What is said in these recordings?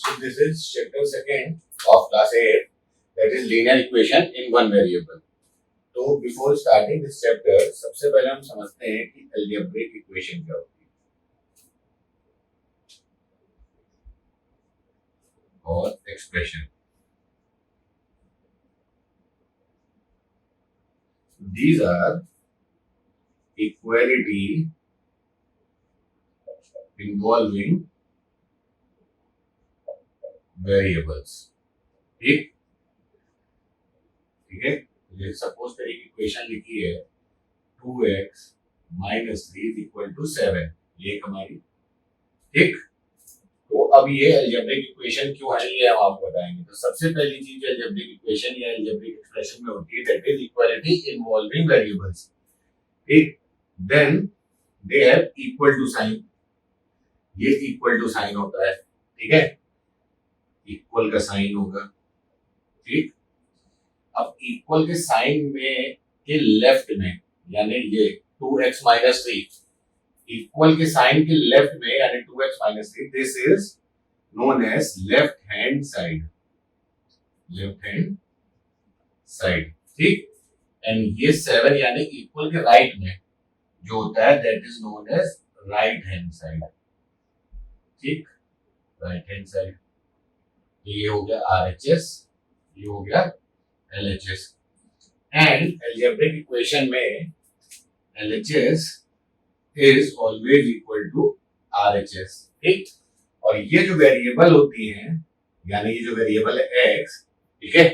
So this is chapter second of class 8, that is linear equation in one variable. तो before starting this chapter सबसे पहले हम समझते हैं कि अलजेब्रिक इक्वेशन क्या होती है और expression. These are equality involving variables. ठीक ठीक है. जैसे सपोज करिए इक्वेशन लिखी है 2x minus 3 is equal to 7. ये हमारी ठीक. तो अब ये अलजेब्रिक इक्वेशन क्यों है ये हम आपको बताएंगे. तो सबसे पहली चीज अलजेब्रिक इक्वेशन या अलजेब्रिक एक्सप्रेशन में होती है that is equality involving variables. ठीक. Then they have equal to sign. ये इक्वल टू साइन होता है. ठीक है. इक्वल का साइन होगा. ठीक. अब इक्वल के साइन में के लेफ्ट में यानी ये 2x माइनस 3 इक्वल के साइन के लेफ्ट में यानी 2x minus 3 this is known as left hand side. Left hand side. ठीक. एंड ये 7 यानी इक्वल के राइट में जो होता है that is known as right hand side. ठीक. Right hand side. ये हो गया RHS. ये हो गया LHS. एंड अलजेब्रिक इक्वेशन में LHS is always equal to RHS. ठीक. और ये जो वेरिएबल होती हैं यानी ये जो वेरिएबल है x, ठीक है,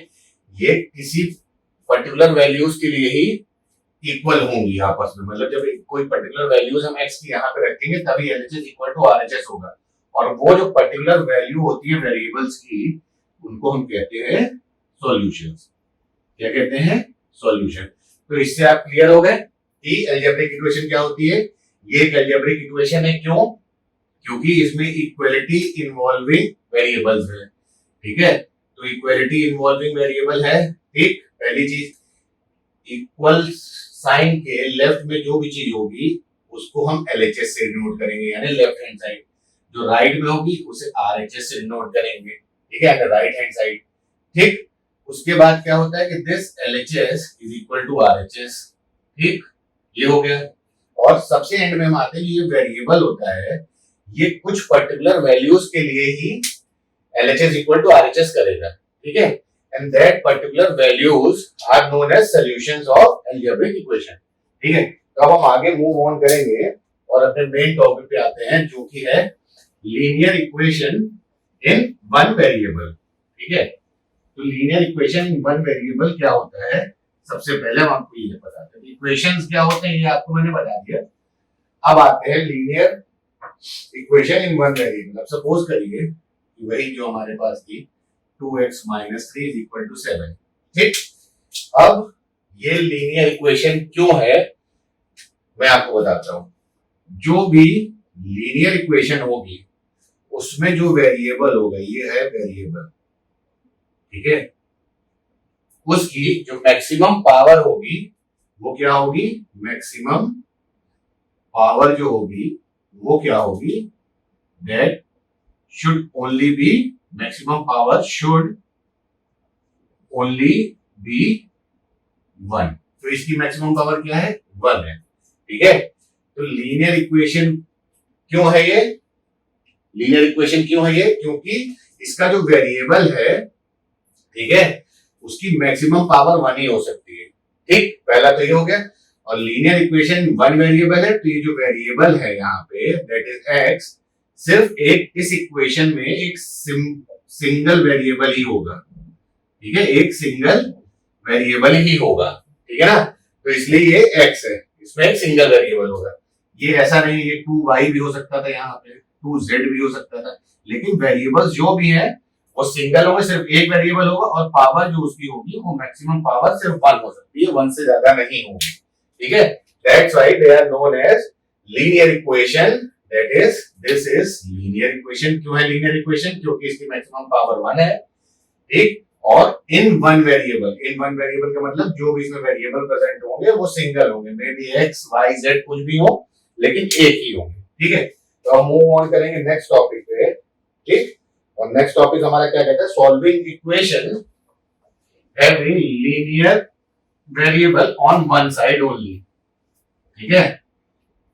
ये किसी पर्टिकुलर वैल्यूज के लिए ही इक्वल होंगी आपस में. मतलब जब कोई पर्टिकुलर वैल्यूज हम x की यहाँ पे रखेंगे तभी LHS इक्वल टू RHS होगा. और वो जो पर्टिकुलर वैल्यू होती है वेरिएबल्स की उनको हम कहते हैं सॉल्यूशंस. क्या कहते हैं? सॉल्यूशन. तो इससे आप क्लियर हो गए कि अलजेब्रिक इक्वेशन क्या होती है. ये एक अलजेब्रिक इक्वेशन है. क्यों? क्योंकि इसमें इक्वालिटी इन्वॉल्विंग वेरिएबल्स है. ठीक है. तो इक्वालिटी इन्वॉल्विंग वेरिएबल है. ठीक. पहली चीज इक्वल साइन के लेफ्ट में जो भी चीज होगी उसको हम LHS से डिनोट करेंगे यानी लेफ्ट हैंड साइड. जो राइट में होगी उसे RHS से डिनोट करेंगे. ठीक है. Right hand side. ठीक. उसके बाद क्या होता है कि this LHS is equal to RHS. ठीक. ये हो गया. और सबसे एंड में हम आते हैं ये वेरिएबल होता है ये कुछ पर्टिकुलर वैल्यूज के लिए ही LHS इक्वल टू RHS करेगा. ठीक है. And that particular values are known as solutions of algebraic equation. ठीक है. तो अब हम आगे मूव ऑन करेंगे और अपने मेन टॉपिक पे आते हैं जो कि है linear equation in one variable. ठीक है. तो linear equation in one variable क्या होता है सबसे पहले हम आपको ये बताते हैं. इक्वेशंस क्या होते हैं ये आपको मैंने बता दिया. अब आते हैं linear equation in one variable. अब सपोज करिए कि वही जो हमारे पास थी 2x minus 3 is equal to 7. ठीक. अब ये लीनियर इक्वेशन क्यों है मैं आपको बताता हूं. जो भी लीनियर इक्वेशन होगी उसमें जो वेरिएबल होगा ये है वेरिएबल. ठीक है. उसकी जो मैक्सिमम पावर होगी वो क्या होगी. मैक्सिमम पावर जो होगी वो क्या होगी that should only be maximum power should only be 1. तो इसकी मैक्सिमम पावर क्या है 1 है. ठीक है. तो लीनियर इक्वेशन क्यों है ये. लीनियर इक्वेशन क्यों है ये क्योंकि इसका जो वेरिएबल है ठीक है उसकी मैक्सिमम पावर 1 ही हो सकती है. ठीक. पहला तो ये हो गया. और लीनियर इक्वेशन वन वेरिएबल है तो ये जो वेरिएबल है यहाँ पे दैट इज x सिर्फ एक इस इक्वेशन में एक सिंगल वेरिएबल ही होगा. ठीक है. एक सिंगल वेरिएबल ही होगा. ठीक है ना. तो इसलिए ये x है. इसमें एक सिंगल वेरिएबल होगा. ये ऐसा नहीं ये 2y भी हो सकता था यहाँ पे 2z भी हो सकता था. लेकिन वेरिएबल्स जो भी है वो सिंगल होगा. सिर्फ एक वेरिएबल होगा और पावर जो उसकी होगी वो मैक्सिमम पावर सिर्फ 1 हो सकती है. 1 से ज्यादा नहीं होगी. ठीक है. That's why they are known as linear equation. That is this is linear equation. क्यों है लीनियर इक्वेशन क्योंकि इसकी मैक्सिमम पावर 1 है. ठीक. और in one variable. In one variable का मतलब जो भी इसमें वेरिएबल प्रेजेंट होंगे वो सिंगल होंगे. May be x y z कुछ भी हो लेकिन एक ही होंगे. ठीक है. तो हम मूव ऑन करेंगे नेक्स्ट टॉपिक पे. ठीक. और नेक्स्ट टॉपिक हमारा क्या कहता है, solving equation having linear variable on one side only. ठीक है,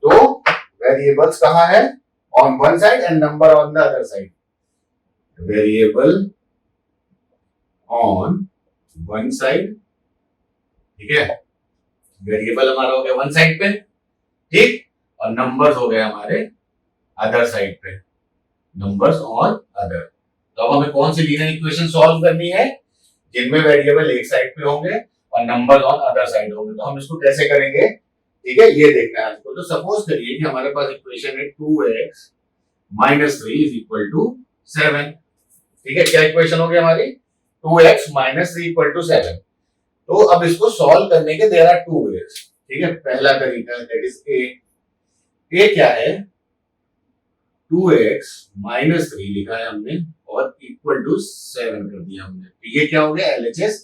तो वेरिएबल्स कहां है, on one side and number on the other side. Variable on one side, ठीक है, वेरिएबल हमारा हो गया वन साइड पे, ठीक, और नंबर्स हो गए हमारे अदर साइड पे, नंबर्स ऑन अदर। तो अब हमें कौन सी लीनियर इक्वेशन सॉल्व करनी है, जिनमें वेरिएबल एक साइड पे होंगे और नंबर्स ऑन अदर साइड होंगे। तो हम इसको कैसे करेंगे, ठीक है, ये देखना है आपको। तो सपोज करिए कि हमारे पास इक्वेशन है 2x minus 3 is equal to 7। ठीक है, क्या इक्वेशन होगी हमारी, 2x माइनस 3 इक्वल टू 7। तो अब इसको सॉल्व करने के देयर आर टू वेज। ठीक है, पहला तरीका दैट इज ए क्या है, 2x माइनस 3 लिखा है हमने और इक्वल टू 7 कर दिया हमने। तो ये क्या हो गया, LHS,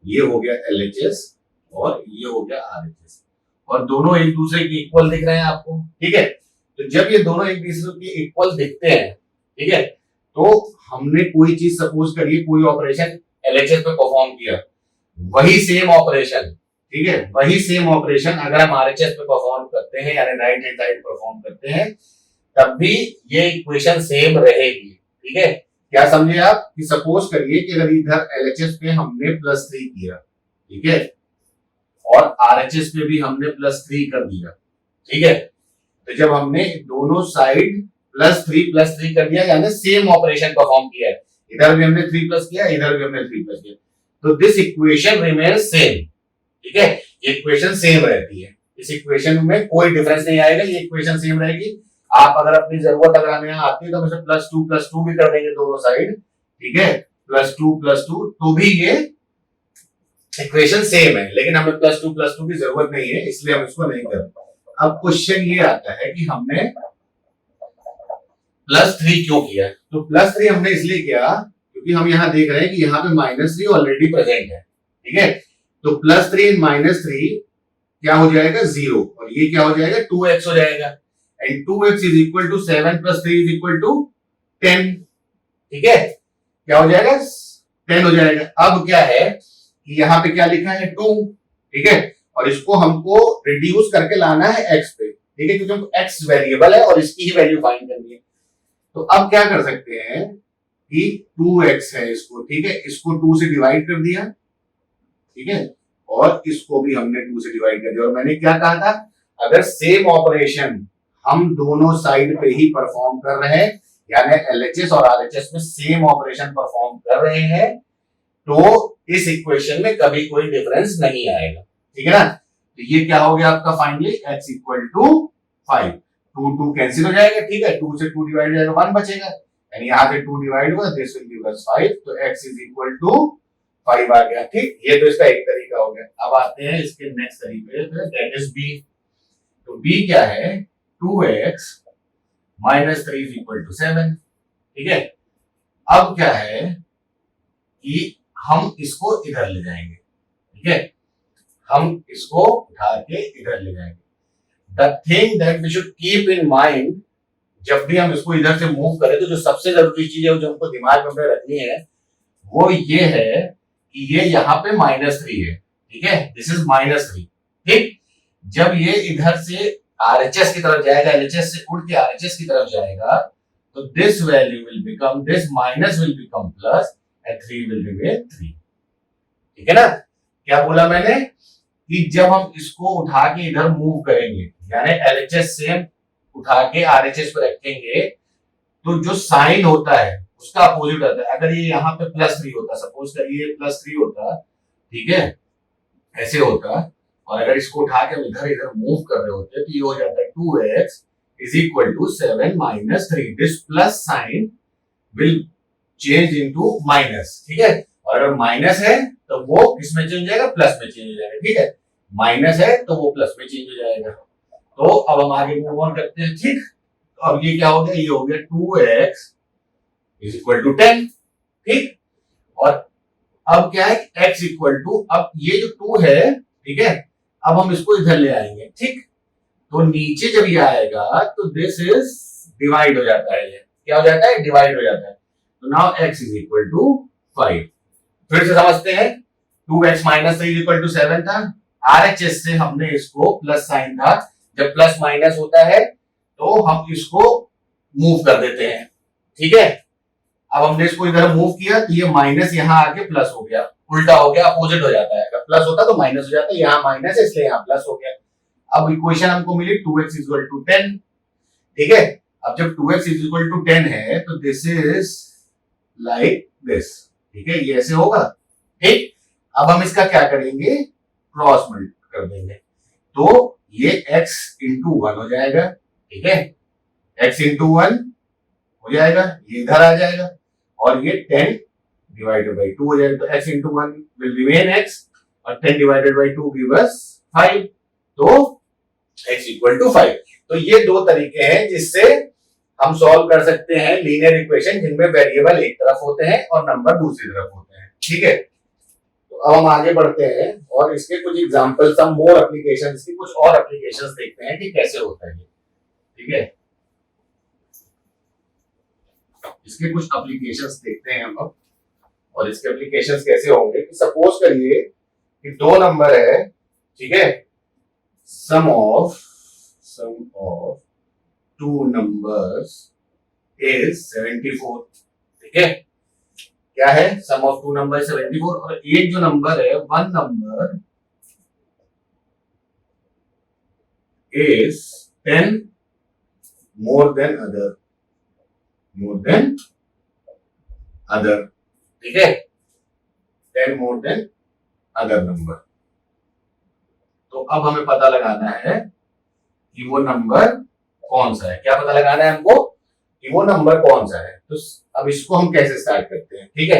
ये हो गया LHS और ये हो गया RHS, और दोनों एक दूसरे के इक्वल दिख रहे हैं आपको। ठीक है, तो जब ये दोनों एक दूसरे के इक्वल दिखते हैं, ठीक है, तो हमने कोई चीज सपोज करिए, कोई ऑपरेशन LHS पे परफॉर्म किया, वही सेम ऑपरेशन, ठीक है, वही सेम ऑपरेशन अगर हम RHS पे परफॉर्म करते हैं, यानी राइट हैंड साइड परफॉर्म करते हैं, तब भी ये इक्वेशन सेम रहेगी। ठीक है, क्या समझे आप, कि सपोज करिए कि अगर इधर LHS पे हमने +3 किया, ठीक है, और RHS पे भी हमने +3 कर दिया, ठीक है, तो जब हमने दोनों साइड +3 कर दिया, यानी सेम ऑपरेशन परफॉर्म किया है, इधर भी हमने 3 प्लस किया, इधर भी हमने 3 प्लस किया, तो दिस इक्वेशन रिमेन्स सेम। ठीक है, ये इक्वेशन सेम रहती है, इस इक्वेशन में कोई डिफरेंस नहीं आएगा, ये इक्वेशन सेम रहेगी। आप अगर अपनी जरूरत अगर हमें यहाँ आती है तो हम इसे +2 भी कर देंगे दोनों साइड, ठीक है, +2 तो भी ये इक्वेशन सेम है, लेकिन हमें +2 की जरूरत नहीं है, इसलिए हम इसको नहीं करते। अब क्वेश्चन ये आता है कि हमने +3 क्यों किया, तो +3 हमने इसलिए किया क्योंकि हम यहाँ देख रहे हैं कि यहाँ पे -3 ऑलरेडी प्रेजेंट है। ठीक है, तो +3 -3 क्या हो जाएगा, 0, और ये क्या हो जाएगा, 2x हो जाएगा, and 2x is equal to 7 + 3 is equal to 10। ठीक है, क्या हो जाएगा, 10 हो जाएगा। अब क्या है कि यहाँ पे क्या लिखा है, 2, ठीक है, और इसको हमको रिड्यूस करके लाना है x पे, ठीक है, क्योंकि हमको x वेरिएबल है और इसकी ही वैल्यू फाइंड करनी है। तो अब क्या कर सकते हैं कि 2x है इसको, ठीक है, इसको 2 से डिवाइड कर दिया, ठीक है, और इसको भी हमने 2 से डिवाइड कर दिया। और मैंने क्या कहा था, अगर सेम ऑपरेशन हम दोनों साइड पे ही परफॉर्म कर रहे हैं, यानी LHS और RHS में सेम ऑपरेशन परफॉर्म कर रहे हैं, तो इस इक्वेशन में कभी कोई डिफरेंस नहीं आएगा। ठीक है ना, तो ये क्या हो गया आपका finally, x equal to 5, 2 cancel हो जाएगा, ठीक है, 2 से 2 डिवाइड हो जाएगा, 1 बचेगा, यानी यहाँ से 2 डिवाइड हुआ, दिस विल गिव अस 5, तो x इज इक्वल टू 5 आ गया। ठीक, ये तो इसका एक तरीका हो गया। अब आते हैं इसके नेक्स्ट तरीके पे, दैट इज b। तो b क्या है, 2x minus 3 is equal to 7। ठीक है, अब क्या है कि हम इसको इधर ले जाएंगे, ठीक है, हम इसको उठा के इधर ले जाएंगे। The thing that we should keep in mind, जब भी हम इसको इधर से मूव करें, तो जो सबसे जरूरी चीज है जो हमको दिमाग में रखनी है वो ये है कि ये यहाँ पे -3 है, ठीक है, दिस इज -3। ठीक, जब ये इधर से RHS की तरफ जाएगा, LHS से उड़ के RHS की तरफ जाएगा, तो this value will become, this minus will become plus and 3 will remain 3। ठीक है ना, क्या बोला मैंने कि जब हम इसको उठा के इधर मूव करेंगे, यानी LHS से उठा के RHS पर रखेंगे, तो जो साइन होता है उसका अपोजिट आता है। अगर ये यहाँ पे +3 होता, सपोज करिए +3 होता, ठीक है, ऐसे होता, और अगर इसको उठा के हम इधर इधर मूव कर रहे होते तो ये हो जाता है 2x is equal to 7 minus 3। This plus sign will change into minus, ठीक है, और अगर माइनस है तो वो किस में चेंज हो जाएगा, प्लस में चेंज हो जाएगा। ठीक है, माइनस है तो वो प्लस में चेंज हो जाएगा। तो अब हम आगे मूव ऑन करते हैं। ठीक, तो अब ये क्या हो गया, ये हो गया 2x इज इक्वल टू 10। ठीक, और अब क्या है, x इक्वल टू, अब ये जो 2 है, ठीक है, अब हम इसको इधर ले आएंगे। ठीक, तो नीचे जब ये आएगा तो दिस इज डिवाइड हो जाता है, ये क्या हो जाता है, डिवाइड हो जाता है। तो now x is equal to 5। फिर से समझते हैं, 2x माइनस 3 इक्वल टू 7 था। RHS से हमने इसको प्लस साइन था, जब प्लस माइनस होता है तो हम इसको मूव कर देते हैं, ठीक है। अब हमने इसको इधर मूव किया तो ये माइनस यहां आके प्लस हो गया, उल्टा हो गया, अपोजिट हो जाता है। अगर प्लस होता तो माइनस हो जाता, यहां माइनस है इसलिए यहां प्लस हो गया। अब इक्वेशन हमको मिली 2x इक्वल टू 10, ठीक है। अब जब 2x इक्वल टू 10 है तो दिस इज लाइक दिस, ठीक है, ये ऐसे होगा, ठीक। अब हम इसका क्या करेंगे, क्रॉस मल्टीप्लाई कर देंगे, तो ये x इंटू 1 हो जाएगा, ठीक है। x इंटू 1 हो जाएगा, ये इधर आ जाएगा, और ये 10 डिवाइडेड बाई 2 हो जाएगा। तो x into 1 will remain x, और 10 डिवाइडेड बाई 2 गिव अस 5, तो x इक्वल टू 5। तो ये दो तरीके हैं जिससे हम सॉल्व कर सकते हैं लीनियर इक्वेशन जिनमें वेरिएबल एक तरफ होते हैं और नंबर दूसरी तरफ होते हैं, ठीक है। तो अब हम आगे बढ़ते हैं और इसके कुछ एग्जांपल, सम मोर एप्लीकेशंस की कुछ और एप्लीकेशंस देखते हैं कि कैसे होता है ये, ठीक है। इसके कुछ एप्लीकेशंस देखते हैं हम अब, और इसके एप्लीकेशंस कैसे होंगे कि सपोज करिए कि दो नंबर है, ठीक है, सम ऑफ टू नंबर्स इज 74, ठीक है। क्या है, सम ऑफ टू नंबर 74, और एक जो नंबर है, one number is 10 more than other, ठीक है, 10 मोर देन अदर नंबर। तो अब हमें पता लगाना है कि वो नंबर कौन सा है। क्या पता लगाना है हमको कि वो नंबर कौन सा है। तो अब इसको हम कैसे स्टार्ट करते हैं, ठीक है।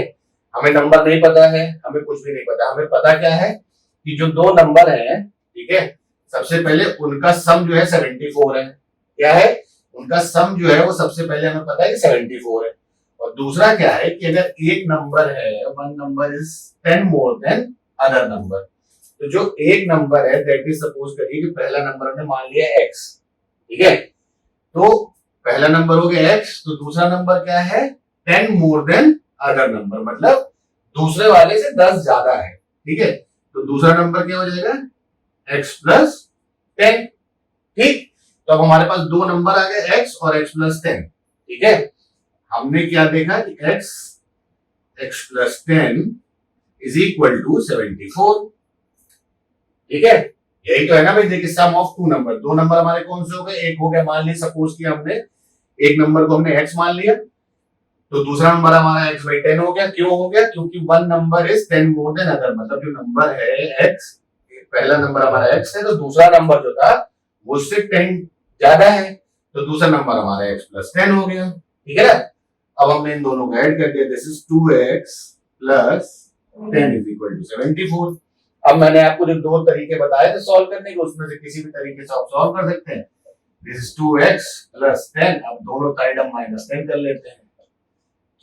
हमें नंबर नहीं पता है, हमें कुछ भी नहीं पता, हमें पता क्या है कि जो दो नंबर हैं, ठीक है, सबसे पहले उनका सम जो है 74 है। क्या है, उनका सम जो है वो सबसे पहले हमें पता है कि 74 है। और दूसरा क्या है कि अगर एक नंबर है, one number is 10 more than other number, तो जो एक नंबर है दैट इज, सपोज करिए कि पहला नंबर हमने मान लिया x, ठीक है। तो पहला नंबर हो गया x, तो दूसरा नंबर क्या है, 10 मोर देन अदर नंबर, मतलब दूसरे वाले से 10 ज्यादा है, ठीक है। तो दूसरा नंबर क्या हो जाएगा, x प्लस 10, ठीक। तो अब हमारे पास दो नंबर आ गए, x और x प्लस 10, ठीक है। हमने क्या देखा कि x plus 10 is equal to 74, ठीक है। यही तो है ना भाई, देखिए सम ऑफ टू नंबर, दो नंबर हमारे कौन से हो गए, एक हो गया, मान ली सपोज कि हमने एक नंबर को हमने x मान लिया, तो दूसरा नंबर हमारा x बाई 10 हो गया। क्यों हो गया, क्योंकि one number is 10 more than other, मतलब जो नंबर है x, पहला नंबर हमारा x है, तो दूसरा नंबर जो था वो उससे 10 ज्यादा है, तो दूसरा नंबर हमारा x प्लस 10 हो गया, ठीक है ना। अब हमने इन दोनों को ऐड कर दिया, this is 2x plus 10 is equal to 74। अब मैंने आपको जो दो तरीके बताए थे सॉल्व करने के, उसमें से किसी भी तरीके से आप सॉल्व कर सकते हैं। दिस इज 2x प्लस 10, अब दोनों साइड हम माइनस 10 कर लेते हैं,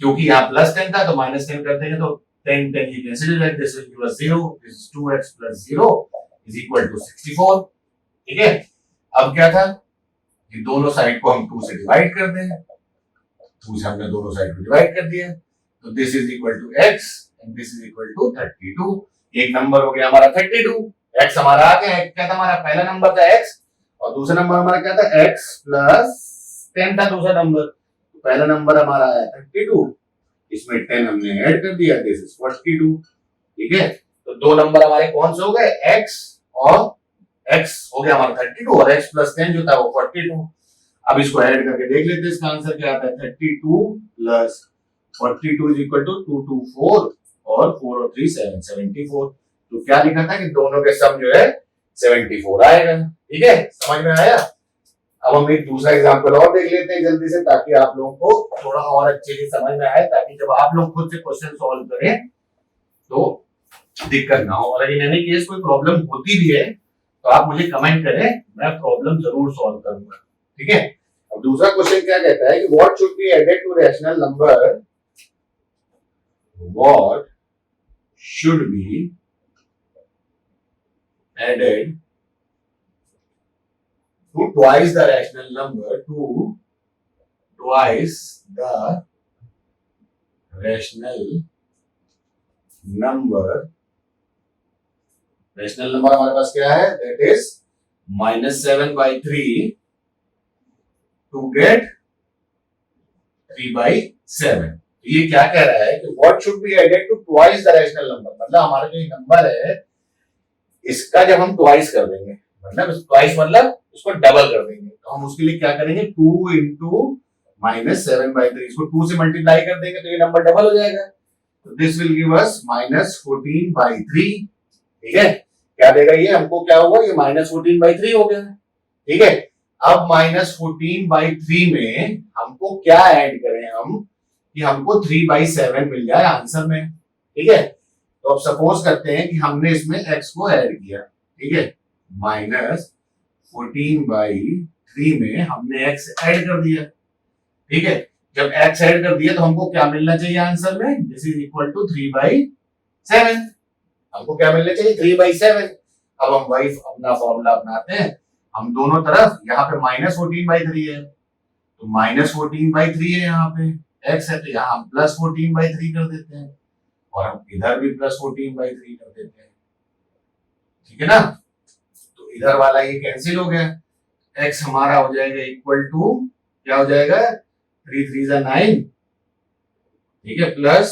क्योंकि यहाँ प्लस 10 था तो माइनस 10 कर देंगे तो 10 10 ये कैंसिल हो जाएगा, this will give us 0, this is 2x plus 0 is equal to 64, ठीक है। अब क्या था कि दोनों साइड को हम 2 से डिवाइड कर दें, 2 से हमने दोनों साइड को डिवाइड कर दिया, तो this is equal to x and this is equal to 32। एक नंबर हो गया हमारा 32, x हमारा आ गया, क्या था हमारा पहला नंबर था x, और दूसरा नंबर हमारा क्या था, x प्लस 10 था दूसरा नंबर, तो पहला नंबर हमारा आया 32, इसमें 10 हमने ऐड कर दिया, दिस इज 42, ठीक है। तो दो नंबर हमारे कौन से हो गए, x, और x हो गया हमारा 32 और x प्लस 10 जो था वो 42। अब इसको ऐड करके देख लेते हैं, इसका आंसर क्या आता है, 32 प्लस 42 इज इक्वल टू 224, और 4 और 3 7 74। तो क्या लिखा था कि दोनों के सम जो है 74 आएगा, ठीक है, समझ में आया। अब हम एक दूसरा एग्जांपल और देख लेते हैं जल्दी से, ताकि आप लोगों को थोड़ा और अच्छे से समझ में आए, ताकि जब आप लोग खुद से क्वेश्चन सॉल्व करें तो दिक्कत ना हो। और इन एनी केस कोई प्रॉब्लम होती भी है तो आप मुझे कमेंट करें, मैं प्रॉब्लम जरूर सॉल्व करूंगा, ठीक है। अब दूसरा क्वेश्चन क्या कहता है कि what should be added to rational number, what should be added to twice the rational number, to twice the rational number हमारे पास क्या है, दैट इज -7/3 टू गेट 3/7। ये क्या कह रहा है कि what should be added to twice the rational number, मतलब हमारा जो नंबर है इसका जब हम ट्वाइस कर देंगे, मतलब ट्वाइस मतलब उसको डबल कर देंगे, तो हम उसके लिए क्या करेंगे, 2 इंटू -7/3, इसको 2 से मल्टीप्लाई कर देंगे तो ये नंबर डबल हो जाएगा। तो दिस विल गिव अस -14/3। ठीक है, क्या देगा ये हमको, क्या होगा, ये -14/3 हो गया। ठीक है, अब -14/3 में हमको क्या ऐड करें हम, कि हमको 3/7 मिल जाए आंसर में। ठीक है, तो अब सपोज करते हैं कि हमने इसमें x को ऐड किया। ठीक है, -14/3 में हमने x ऐड कर दिया। ठीक है, जब x ऐड कर दिया तो हमको क्या मिलना चाहिए आंसर में, दिस इज इक्वल टू 3/7। हमको क्या मिलना चाहिए, 3/7। अब हम वही अपना फॉर्मूला अपनाते हैं, हम दोनों तरफ, यहाँ पे -14/3 है तो -14/3 है, यहाँ पे x है तो यहाँ हम +14/3 कर देते हैं, और हम इधर भी +14/3 कर देते हैं। ठीक है ना, तो इधर वाला ये कैंसिल हो गया, x हमारा हो जाएगा इक्वल टू, क्या हो जाएगा, 3 3 जा 9, ठीक है, प्लस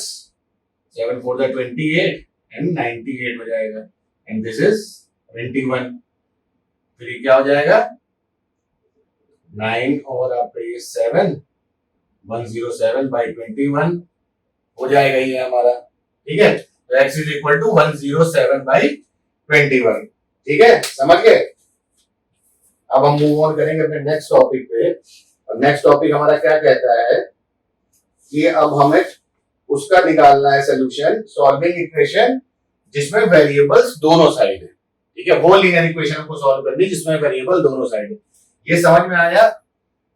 7 4 जा 28 एंड 98 हो जाएगा, एंड दिस इज 21। फिर ये क्या हो जाएगा, 9 और आपका ये 7, 107/21 हो जाएगा ये हमारा। ठीक है, तो x इज इक्वल टू 107/21। ठीक है, समझ गए। अब हम मूव ऑन करेंगे अपने नेक्स्ट टॉपिक पे, और नेक्स्ट टॉपिक हमारा क्या कहता है कि अब हमें उसका निकालना है सोल्यूशन, सॉल्विंग इक्वेशन जिसमें वेरिएबल्स दोनों साइड है। ठीक है, वो लीनियर इक्वेशन को सॉल्व करनी जिसमें वेरिएबल दोनों साइड है। ये समझ में आया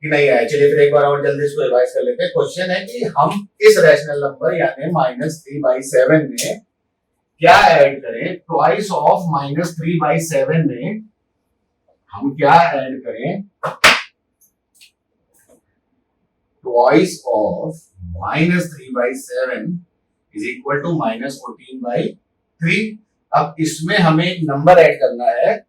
कि नहीं आया, चलिए फिर एक बार और जल्दी इसको रिवाइज कर लेते हैं। क्वेश्चन है कि हम इस रैशनल नंबर यानी -3/7 में क्या ऐड करें, ट्वाइस ऑफ -3/7 में हम क्या ऐड करें, twice of -3/7 is equal to -14/3। अब इसमें हमें एक नंबर ऐड करना है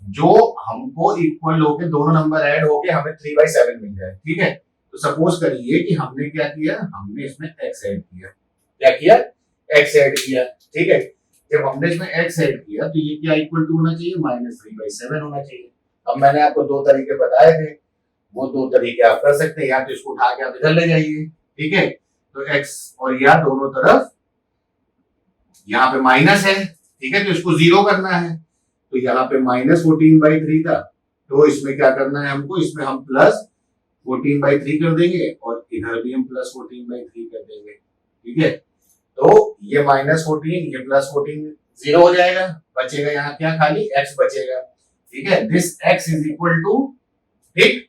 जो हमको इक्वल होके, दोनों नंबर ऐड होके हमें 3/7 मिल जाए। ठीक है, तो सपोज करिए कि हमने क्या किया, हमने इसमें x ऐड किया। क्या किया, x ऐड किया। ठीक है, जब हमने इसमें x ऐड किया तो ये क्या इक्वल टू होना चाहिए, -3/7 होना चाहिए। अब मैंने आपको दो तरीके बताए थे, वो दो तरीके आप कर सकते हैं, या तो इसको उठा के आप इधर ले जाइए। ठीक है, तो x और या दोनों तरफ, यहाँ पे माइनस है, ठीक है, तो इसको 0 करना है, तो यहाँ पे -14/3 था, तो इसमें क्या करना है हमको, इसमें हम +14/3 कर देंगे, और इधर भी हम +14/3 कर देंगे। ठीक है, तो ये -14 ये +14 0 हो जाएगा, बचेगा यहाँ क्या, खाली x बचेगा। ठीक है, this x is equal to, ठीक,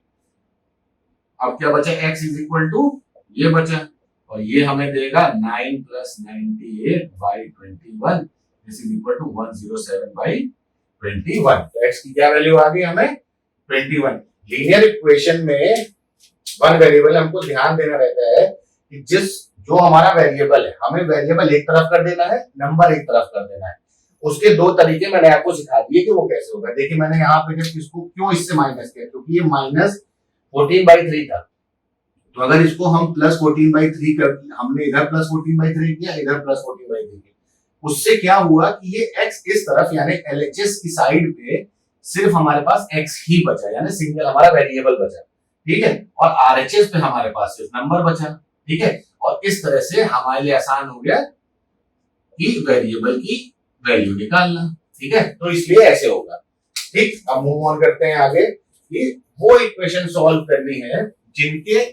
अब क्या बचा, x इज इक्वल टू ये बचा, और ये हमें देगा 9 + 98/21, दिस इज इक्वल टू 107/21। तो x की क्या वैल्यू आ गई हमें, 21। लीनियर इक्वेशन में वन वेरिएबल हमको ध्यान देना रहता है कि जो हमारा वेरिएबल है, हमें वेरिएबल एक तरफ कर देना है, नंबर एक तरफ कर देना है। उसके दो तरीके मैंने आपको सिखा दिए कि वो कैसे होगा। देखिए मैंने यहाँ पे जब इसको क्यों इससे माइनस किया, क्योंकि ये -14/3 था, तो अगर इसको हम +14/3 कर, हमने इधर +14/3 किया, इधर +14/3 किया, उससे क्या हुआ कि ये x इस तरफ यानी LHS की साइड पे सिर्फ हमारे पास x ही बचा, यानी सिंगल हमारा वेरिएबल बचा। ठीक है, और RHS पे हमारे पास सिर्फ नंबर बचा। ठीक है, और इस तरह से हमारे लिए आसान हो गया कि वेरिएबल की वैल्यू निकालना। ठीक है, तो इसलिए ऐसे होगा। ठीक, अब मूव ऑन करते हैं आगे कि वो इक्वेशन सॉल्व करनी है जिनके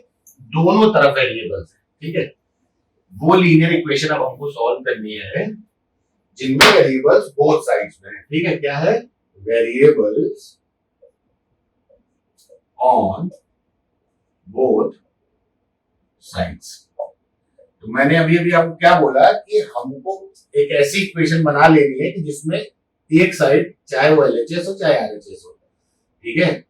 दोनों तरफ वेरिएबल्स है। ठीक है, वो लीनियर इक्वेशन अब हमको सॉल्व करनी है जिनमें वेरिएबल्स बोथ साइड्स में है। ठीक है, क्या है, वेरिएबल्स ऑन बोथ साइड्स। तो मैंने अभी अभी आपको क्या बोला कि हमको एक ऐसी इक्वेशन बना लेनी है कि जिसमें एक साइड, चाहे वो LHS हो चाहे RHS हो, ठीक है,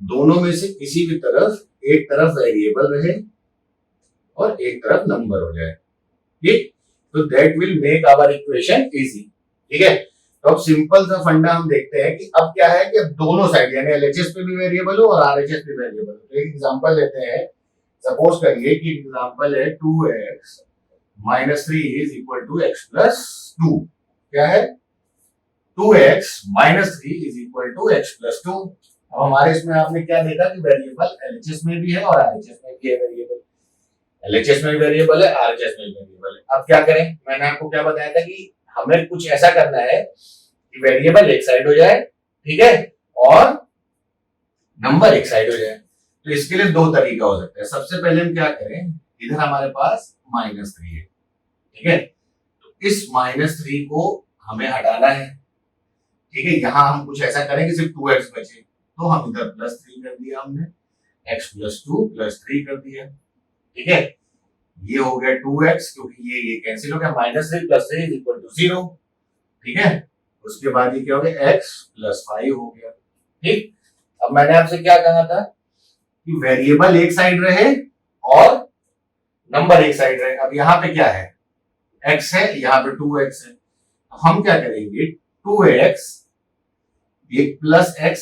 दोनों में से किसी भी तरफ, एक तरफ वेरिएबल रहे और एक तरफ नंबर हो जाए। ठीक, तो that will make our equation easy. ठीक है, तो अब सिंपल सा फंडा हम देखते हैं कि अब क्या है कि अब दोनों साइड यानी एलएचएस पे भी वेरिएबल हो और आरएचएस पे वेरिएबल हो। तो एक एग्जांपल लेते हैं, सपोज करिए कि एग्जांपल है 2x minus 3 is equal to x plus 2। क्या है, 2x minus 3 is equal to x plus 2। अब हमारे इसमें आपने क्या देखा कि वेरिएबल एलएचएस में भी है और आरएचएस में भी है वेरिएबल, एलएचएस में भी वेरिएबल है, आरएचएस में भी वेरिएबल है। अब क्या करें, मैंने आपको क्या बताया था कि हमें कुछ ऐसा करना है कि वेरिएबल एक साइड हो जाए, ठीक है, और नंबर एक साइड हो जाए। तो इसके लिए दो तरीका हो सकता है। सबसे पहले हम क्या करें, इधर हमारे पास -3 है, ठीक है, तो इस -3 को हमें हटाना है। ठीक है, यहां हम कुछ ऐसा करें कि सिर्फ 2x बचे, तो हम इधर +3 कर दिया हमने, x प्लस 2 प्लस 3 कर दिया। ठीक है, ये हो गया 2x, क्योंकि ये कैंसिल हो गया, -3 प्लस 3 इज इक्वल टू 0। ठीक है, उसके बाद ये क्या हो गया, x प्लस 5 हो गया। ठीक, अब मैंने आपसे क्या कहा था कि वेरिएबल एक साइड रहे और नंबर एक साइड रहे। अब यहाँ पे क्या है, x है, यहाँ पे 2x है, तो हम क्या करेंगे, 2x एक प्लस x,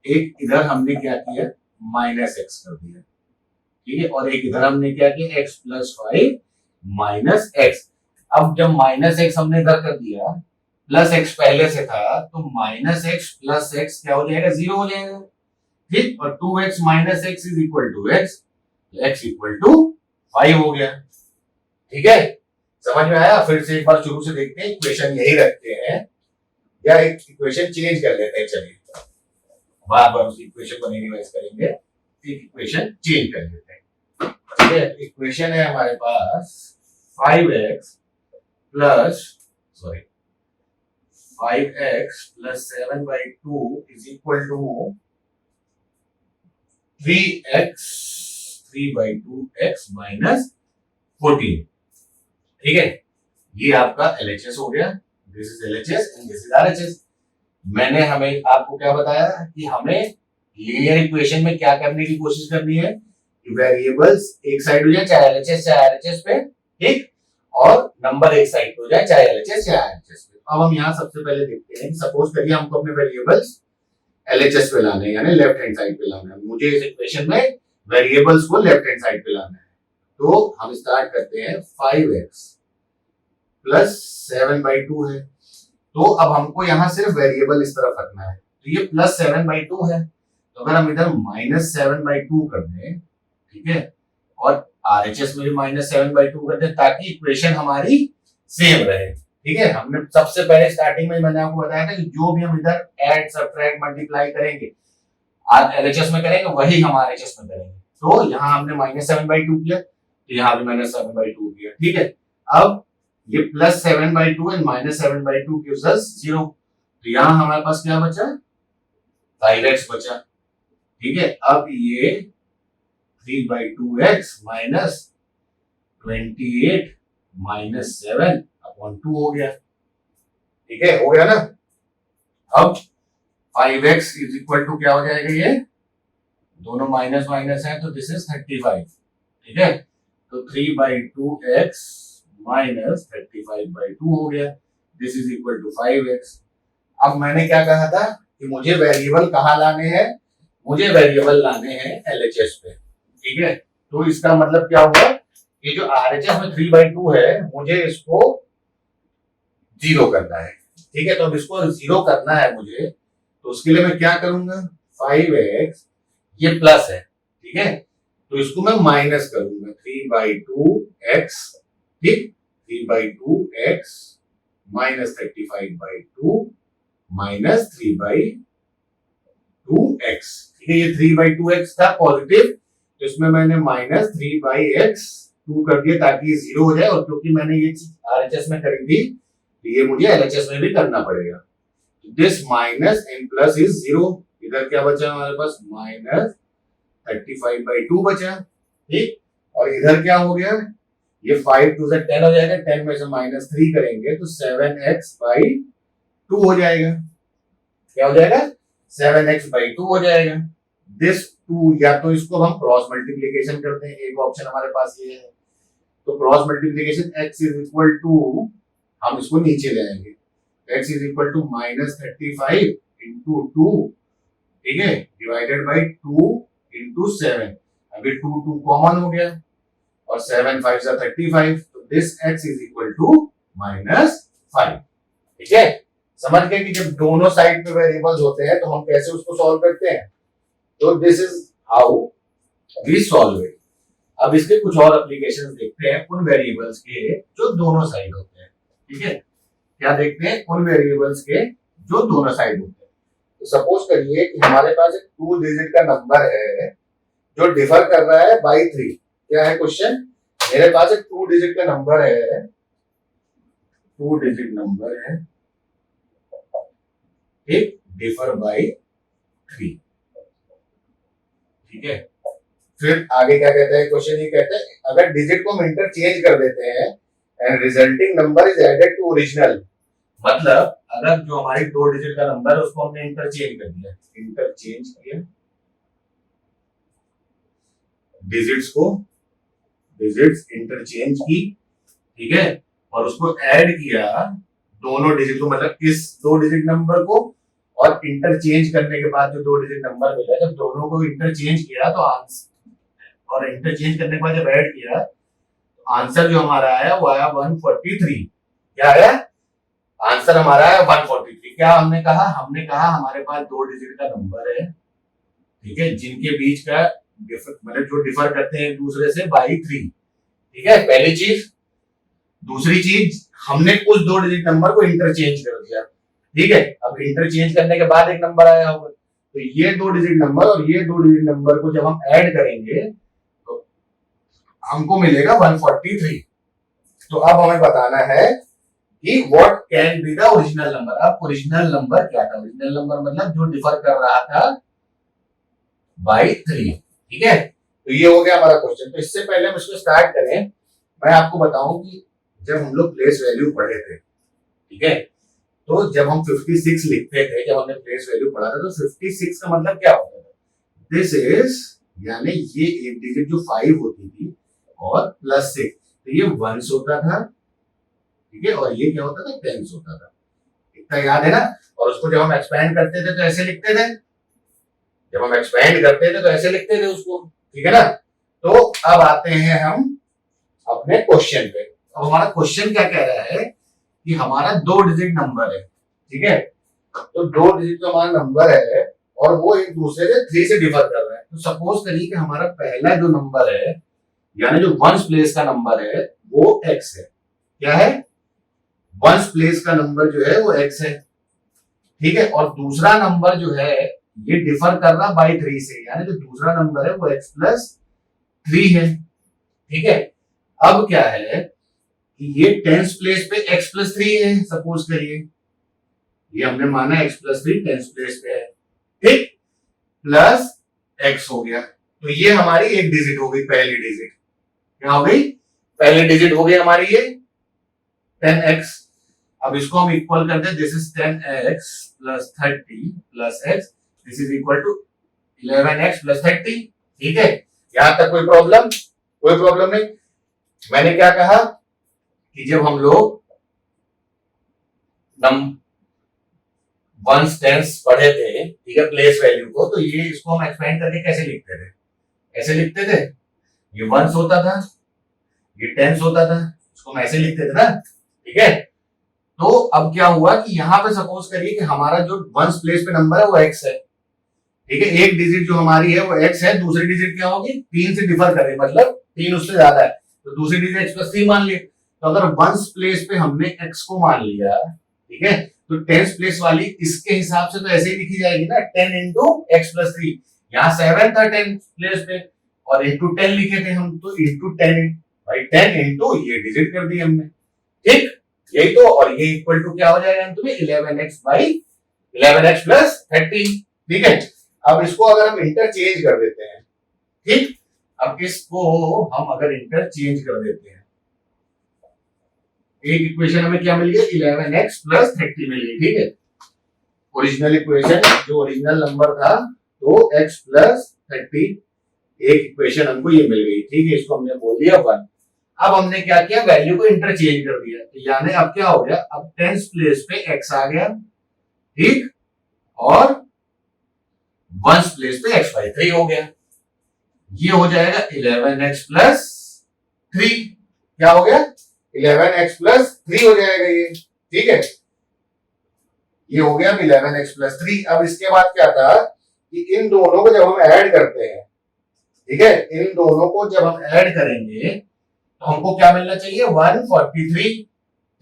एक इधर हमने क्या किया -x कर दिया। ठीक है, और एक इधर हमने क्या किया, x प्लस 5 माइनस x। अब जब -x हमने इधर कर दिया, +x पहले से था, तो -x प्लस x क्या हो जाएगा, 0 हो जाएगा। ठीक, और 2x minus x is equal to x, x equal to 5 हो गया। ठीक है, समझ में आया। फिर से एक बार शुरू से देखते हैं, इक्वेशन यही रखते हैं या एक इक्वेशन चेंज कर लेते हैं। चलिए बार बार उस इक्वेशन को नहीं रिवाइज करेंगे, एक इक्वेशन चेंज कर लेते हैं। ठीक है, इक्वेशन है हमारे पास 5x plus 7/2 is equal to 3/2x minus 14। ठीक है, ये आपका एलएचएस हो गया, this is LHS and this is RHS. मैंने हमें आपको क्या बताया कि हमें लीनियर इक्वेशन में क्या करने की कोशिश करनी है कि वेरिएबल्स एक साइड हो जाए, चाहे एलएचएस चाहे आरएचएस पे, ठीक, और नंबर एक साइड हो जाए, चाहे एलएचएस चाहे आरएचएस पे। अब हम यहाँ सबसे पहले देखते हैं कि सपोज करिए हमको अपने वेरिएबल्स एलएचएस पे लाने हैं, यानी लेफ्ट हैंड साइड पे लाना है। मुझे इस इक्वेशन में वेरिएबल्स को लेफ्ट हैंड साइड पे लाना है, तो हम स्टार्ट करते हैं 5x प्लस 7/2 है, तो अब हमको यहाँ सिर्फ वेरिएबल इस तरफ रखना है, तो ये प्लस 7/2 है, तो अगर हम इधर -7/2 कर दें, ठीक है, और आरएचएस में भी -7/2 कर दें, ताकि इक्वेशन हमारी सेम रहे। ठीक है, हमने सबसे पहले स्टार्टिंग में मैंने आपको बताया था कि जो भी हम इधर ऐड सब्ट्रैक्ट मल्टीप्लाई करेंगे एलएचएस में करेंगे, वही हम आरएचएस में करेंगे। तो यहाँ हमने -7/2 किया, तो यहाँ भी -7/2 किया। ठीक है, अब ये प्लस 7/2 एंड -7/2 गिव्स अस 0, तो यहाँ हमारे पास क्या बचा, 5x बचा। ठीक है, अब ये 3/2x माइनस 28 माइनस 7/2 हो गया। ठीक है, हो गया ना। अब 5x इज इक्वल टू क्या हो जाएगा, ये दोनों माइनस माइनस है, तो दिस इज 35। ठीक है, तो 3/2x माइनस 35/2 हो गया, this is equal to 5x। अब मैंने क्या कहा था कि मुझे वेरिएबल कहाँ लाने हैं, मुझे वेरिएबल लाने हैं एलएचएस पे। ठीक है, तो इसका मतलब क्या हुआ, ये जो आरएचएस में 3/2 है, मुझे इसको 0 करना है। ठीक है, तो अब इसको 0 करना है मुझे, तो उसके लिए मैं क्या करूंगा, 5x ये प्लस है, ठीक है, तो इसको मैं माइनस करूंगा, 3/2x, ठीक, 3/2x माइनस 35/2 माइनस 3/2x। ठीक है, ये 3/2x था पॉजिटिव, तो इसमें मैंने माइनस 3/x2 कर दिया ताकि ये 0 हो जाए, और क्योंकि मैंने ये चीज आरएचएस में करी थी, तो ये मुझे एलएचएस में भी करना पड़ेगा। This minus and plus is 0, इधर क्या बचा हमारे पास, माइनस 35/2 बचा। ठीक, और इधर क्या हो गया, ये 5 2 से 10 हो जाएगा, 10 में से -3 करेंगे तो 7x/2 हो जाएगा। क्या हो जाएगा, 7x/2 हो जाएगा। दिस 2, या तो इसको हम क्रॉस मल्टीप्लीकेशन करते हैं, एक ऑप्शन हमारे पास ये है, तो cross multiplication x is equal to, हम इसको नीचे ले आएंगे, x is equal to -35 into 2, ठीक है, डिवाइडेड बाई 2 इंटू 7। अभी 2 कॉमन हो गया और 7 5 जा 35, तो this x is equal to -5। ठीक है, समझ गए कि जब दोनों साइड पे वेरिएबल्स होते हैं तो हम कैसे उसको सॉल्व करते हैं। तो this is how we solve it. अब इसके कुछ और एप्लीकेशंस देखते हैं उन वेरिएबल्स के जो दोनों साइड होते हैं। ठीक है, क्या देखते हैं, उन वेरिएबल्स के जो दोनों साइड होते हैं। तो सपोज करिए कि हमारे पास एक 2 डिजिट का नंबर है जो डिफर कर रहा है बाई 3। क्या है क्वेश्चन, मेरे पास एक 2 डिजिट का नंबर है, 2 डिजिट नंबर है, ठीक, डिफर बाई 3। ठीक है, फिर आगे क्या कहता है क्वेश्चन, ये कहता है अगर डिजिट को हम इंटरचेंज कर देते हैं and resulting number is added to original, मतलब अगर जो हमारी 2 डिजिट का नंबर है उसको हमने इंटरचेंज कर दिया, इंटरचेंज किया डिजिट्स इंटरचेंज की, ठीक है, और उसको ऐड किया दोनों डिजिट को, मतलब इस 2 डिजिट नंबर को, और इंटरचेंज करने के बाद जो 2 डिजिट नंबर मिला, जब दोनों को इंटरचेंज किया तो आंसर, और इंटरचेंज करने के बाद जब ऐड किया तो आंसर जो हमारा आया वो आया 143। क्या आया आंसर हमारा आया 143। क्या हमने कहा हमारे पास 2 डिजिट का नंबर है, ठीक है, जिनके बीच का मतलब जो डिफर करते हैं एक दूसरे से बाई 3। ठीक है, पहली चीज। दूसरी चीज, हमने उस 2 डिजिट नंबर को इंटरचेंज कर दिया। ठीक है, अब इंटरचेंज करने के बाद एक नंबर आया होगा, तो ये 2 डिजिट नंबर और ये 2 डिजिट नंबर को जब हम ऐड करेंगे तो हमको मिलेगा 143। तो अब हमें बताना है कि what can be the original number. अब ओरिजिनल नंबर क्या था, ओरिजिनल नंबर मतलब जो डिफर कर रहा था बाई 3। ठीक है, तो ये हो गया हमारा क्वेश्चन। तो इससे पहले हम इसको स्टार्ट करें, मैं आपको बताऊं कि जब हम लोग प्लेस वैल्यू पढ़े थे, ठीक है, तो जब हम 56 लिखते थे, जब हमने प्लेस वैल्यू पढ़ा था, तो 56 का मतलब क्या होता था, दिस इज, यानी ये एक डिजिट जो 5 होती थी और प्लस 6, तो ये 1s होता था, ठीक है, और ये क्या होता था, 10s होता था। इतना याद है ना। और उसको जब हम एक्सपेंड करते थे तो ऐसे लिखते थे, जब हम एक्सपेंड करते थे तो ऐसे लिखते थे उसको, ठीक है ना। तो अब आते हैं हम अपने क्वेश्चन पे। अब हमारा क्वेश्चन क्या कह रहा है कि हमारा 2 डिजिट नंबर है, ठीक है, तो 2 डिजिट जो हमारा नंबर है और वो एक दूसरे से 3 से डिफर कर रहा है। तो सपोज करिए कि हमारा पहला जो नंबर है, यानी जो 1s प्लेस का नंबर है, वो x है। क्या है, 1s प्लेस का नंबर जो है वो x है, ठीक है, और दूसरा नंबर जो है ये डिफर कर रहा बाई 3 से, यानी जो दूसरा नंबर है वो x प्लस 3 है। ठीक है, अब क्या है कि ये 10s प्लेस पे x प्लस 3 है, सपोज करिए, ये हमने माना x प्लस 3 10s प्लेस पे है, ठीक, प्लस x हो गया, तो ये हमारी एक डिजिट हो गई, पहली डिजिट क्या हो गई, पहली डिजिट हो गई हमारी ये 10x। अब इसको हम इक्वल कर दे, this is 10x plus 30 plus x, this is equal to 11x plus 30। ठीक है, यहां तक कोई प्रॉब्लम, कोई प्रॉब्लम नहीं। मैंने क्या कहा कि जब हम लोग वंस टेंस पढ़े थे, ठीक है, प्लेस वैल्यू को, तो ये इसको हम एक्सपेंड करके कैसे लिखते थे, ऐसे लिखते थे, ये वंस होता था, ये टेंस होता था, इसको हम ऐसे लिखते थे ना। ठीक है, तो अब क्या हुआ कि यहां पे सपोज करिए कि हमारा जो वंस प्लेस पे नंबर है वो x है, ठीक है, एक डिजिट जो हमारी है वो x है, दूसरी डिजिट क्या होगी, 3 से डिफर करे, मतलब 3 उससे ज्यादा है, तो दूसरी डिजिट x प्लस 3 मान लिया। तो अगर वंस प्लेस पे हमने x को मान लिया, ठीक है, तो टेंस प्लेस वाली इसके हिसाब से तो ऐसे ही लिखी जाएगी ना, 10 इंटू एक्स प्लस 3, यहाँ 7 था 10 प्लेस पे और इंटू 10 लिखे थे हम, तो इंटू 10 भाई 10 इंटू ये डिजिट कर दी हमने, ठीक, यही तो, और ये इक्वल टू क्या हो जाएगा अंत में 11x बाई 11x प्लस 30। ठीक है, अब इसको अगर हम इंटरचेंज कर देते हैं, ठीक, अब इसको हम अगर इंटरचेंज कर देते हैं, एक इक्वेशन हमें क्या मिल गई, 11x प्लस 30 मिल गई। ठीक है, ओरिजिनल इक्वेशन जो ओरिजिनल नंबर था तो x प्लस 30, एक इक्वेशन हमको ये मिल गई। ठीक है, इसको हमने बोल दिया 1। अब हमने क्या किया, वैल्यू को इंटरचेंज कर दिया, तो यानी अब क्या हो गया, अब टेंस प्लेस पे x आ गया, ठीक, और वंस प्लेस पे x बाई 3 हो गया। ये हो जाएगा 11x प्लस 3। क्या हो गया, 11x प्लस 3 हो जाएगा ये, ठीक है। ये हो गया 11x प्लस 3। अब इसके बाद क्या था कि इन दोनों को जब हम ऐड करते हैं, ठीक है, इन दोनों को जब हम ऐड करेंगे तो हमको क्या मिलना चाहिए, 143,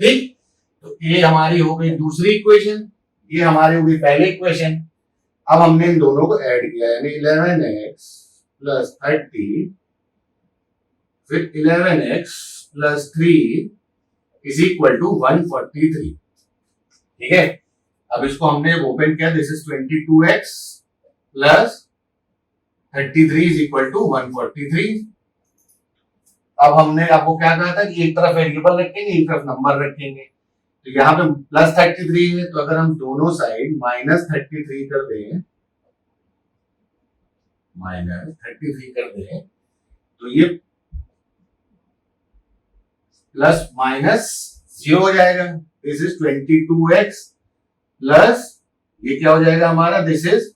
ठीक। तो ये हमारी हो गई दूसरी इक्वेशन, ये हमारी हो गई पहली इक्वेशन। अब हमने इन दोनों को ऐड किया, यानी 11x प्लस 30 फिर 11x plus 3 is equal to 143, ठीक है। अब इसको हमने ओपन किया, this is 22x plus 33 is equal to 143। अब हमने आपको क्या कहा था कि एक तरफ वेरिएबल रखेंगे, एक तरफ नंबर रखेंगे। तो यहाँ पे प्लस 33 है, तो अगर हम दोनों साइड माइनस 33 कर दें, तो ये प्लस माइनस 0 हो जाएगा। दिस इज 22x प्लस ये क्या हो जाएगा हमारा, दिस इज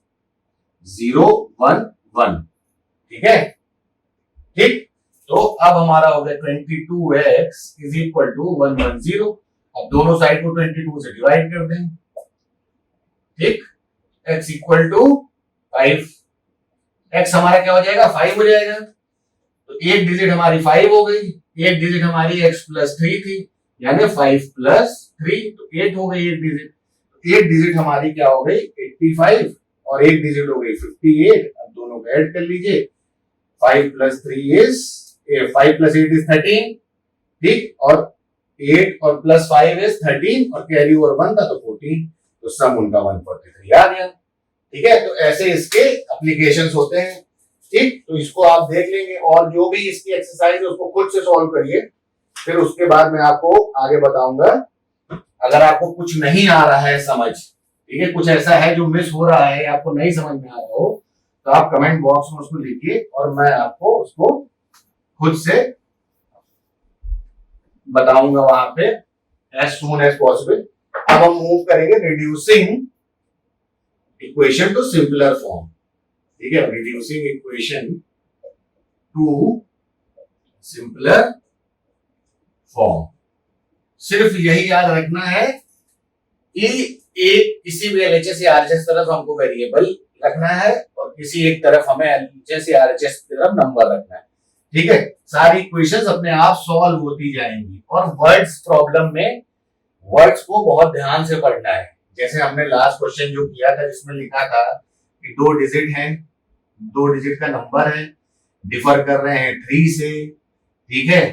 011, ठीक है, ठीक। तो अब हमारा हो गया 22x इज इक्वल टू 110। अब दोनों साइड को 22 से डिवाइड कर दें, ठीक, x इक्वल टू 5। x हमारा क्या हो जाएगा, 5 हो जाएगा। तो एक डिजिट हमारी 5 हो गई, एक डिजिट हमारी x प्लस 3 थी, यानी 5 प्लस 3 तो 8 हो गई एक डिजिट। तो एक डिजिट हमारी क्या हो गई, 85, और एक डिजिट हो गई 58। अब दोनों को ऐड कर लीजिए, 5 प्लस 3 इज 5 प्लस 8 इज 13, ठीक, और 8 और प्लस 5 इज 13, और कैरी ओवर 1 था तो 14, तो सम उनका 143 आ गया, ठीक है। तो ऐसे इसके एप्लीकेशंस होते हैं, ठीक। तो इसको आप देख लेंगे, और जो भी इसकी एक्सरसाइज है उसको खुद से सॉल्व करिए, फिर उसके बाद मैं आपको आगे बताऊंगा। अगर आपको कुछ नहीं आ रहा है समझ, ठीक है, कुछ ऐसा है जो मिस हो रहा है, आपको नहीं समझ में आ रहा हो, तो आप कमेंट बॉक्स में उसको लिखिए और मैं आपको उसको खुद से बताऊंगा वहां पे एज सून एज पॉसिबल। अब हम मूव करेंगे reducing equation two simpler form, ठीक है, reducing equation two simpler form. सिर्फ यही याद रखना है कि एक किसी भी एलएचएस या आरएचएस तरफ हमको वेरिएबल रखना है और किसी एक तरफ हमें एलएचएस या आरएचएस की तरफ नंबर रखना है, ठीक है। सारी इक्वेशंस अपने आप सॉल्व होती जाएंगी, और वर्ड्स प्रॉब्लम में वर्ड्स को बहुत ध्यान से पढ़ना है। जैसे हमने लास्ट क्वेश्चन जो किया था जिसमें लिखा था कि 2 डिजिट हैं, 2 डिजिट का नंबर है, डिफर कर रहे हैं 3 से, ठीक है।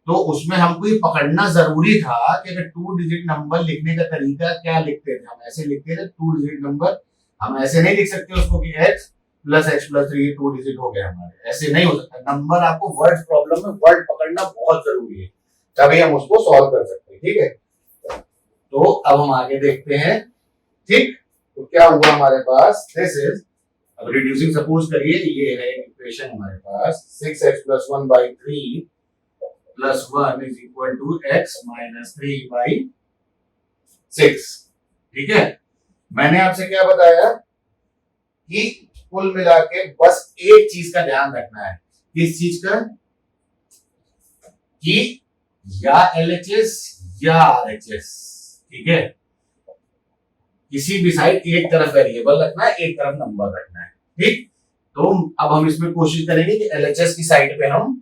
तो उसमें हमको ये पकड़ना जरूरी था कि अगर 2 डिजिट नंबर लिखने का तरीका क्या लिखते थे, हम ऐसे लिखते थे 2 डिजिट नंबर, हम ऐसे नहीं लिख सकते उसको कि x प्लस 3 2 डिजिट हो गया हमारे, ऐसे नहीं हो सकता। नंबर आपको वर्ड प्रॉब्लम में वर्ड पकड़ना बहुत जरूरी है, तभी हम उसको सॉल्व कर सकते हैं, ठीक है। तो अब हम आगे देखते हैं, ठीक। तो क्या हुआ हमारे पास, दिस इज, अब रिड्यूसिंग सपोज करिए, ये है इक्वेशन हमारे पास 6x plus 1 by 3 plus 1 is equal to x minus 3 by 6, ठीक है। मैंने आपसे क्या बताया कि कुल मिला के बस एक चीज का ध्यान रखना है, किस चीज का, कि या एलएचएस या आरएचएस, ठीक है, किसी भी साइड एक तरफ वेरिएबल रखना है, एक तरफ नंबर रखना है, ठीक। तो अब हम इसमें कोशिश करेंगे कि एलएचएस की साइड पे हम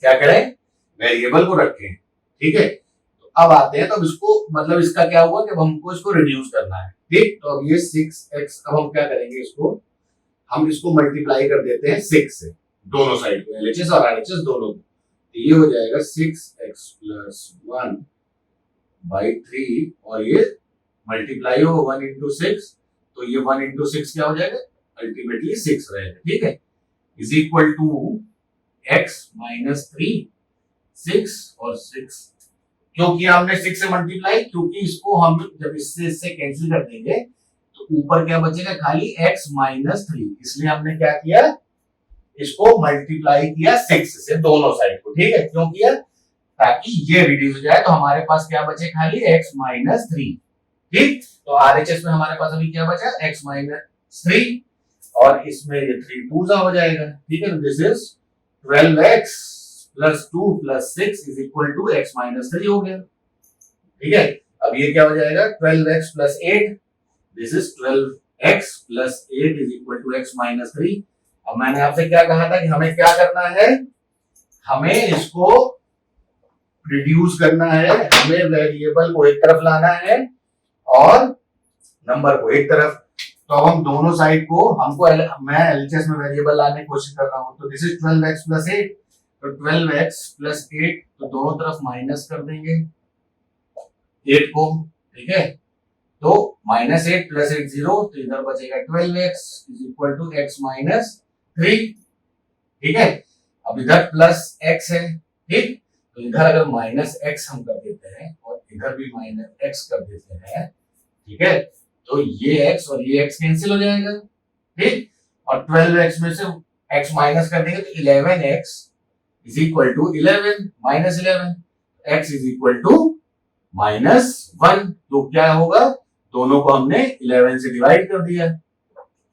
क्या करें, वेरिएबल को रखें, ठीक है। तो अब आते हैं, तो अब इसको मतलब इसका क्या हुआ कि अब हमको इसको रिड्यूस करना है, ठीक। तो अब ये 6x, अब हम क्या करेंगे, इसको हम इसको मल्टीप्लाई कर देते हैं 6 से, दोनों साइड को, एलएचएस और आरएचएस दोनों को। तो ये हो जाएगा 6x प्लस 1 बाई 3, और ये मल्टीप्लाई हो 1 इंटू 6, तो ये 1 इंटू 6 क्या हो जाएगा, अल्टीमेटली 6 रहेगा, ठीक है, is equal to x minus 3, 6 और 6, क्योंकि हमने 6 से मल्टीप्लाई, क्योंकि इसको हम जब इससे कैंसिल कर देंगे तो ऊपर क्या बचेगा, खाली x माइनस 3, इसलिए हमने क्या किया, इसको मल्टीप्लाई किया 6 से दोनों साइड को, ठीक है। क्यों किया, ताकि ये रिड्यूस हो जाए। तो हमारे पास क्या बचे, खाली x माइनस थ्री। ठीक, तो आरएचएस में हमारे पास अभी क्या बचा, x माइनस थ्री, और इसमें ये थ्री टू सा हो जाएगा। ठीक है, तो this is 12x plus two plus six is equal to x minus three हो गया। ठीक है, अब ये क्या हो जाएगा, 12x plus eight, this is 12x plus eight is equal to x minus three. अब मैंने आपसे क्या कहा था कि हमें क्या करना है, हमें इसको रिड्यूस करना है, हमें वेरिएबल को एक तरफ लाना है और नंबर को एक तरफ। तो अब हम दोनों साइड को, मैं एलएचएस में वेरिएबल लाने की कोशिश कर रहा हूं। तो this is 12x plus eight, तो 12x प्लस एट, तो दोनों तरफ माइनस कर देंगे 8 को। ठीक है, तो minus eight plus eight zero, तो इधर बचेगा 12x is equal to x minus three. ठीक है, अब इधर प्लस x है। ठीक, तो इधर अगर माइनस x हम कर देते हैं और इधर भी माइनस x कर देते हैं, ठीक है, तो ये x और ये x कैंसिल हो जाएगा। ठीक, और 12x में से x माइनस कर देंगे तो 11x is equal to 11 minus 11, x is equal to minus one. तो क्या होगा, दोनों को हमने 11 से डिवाइड कर दिया,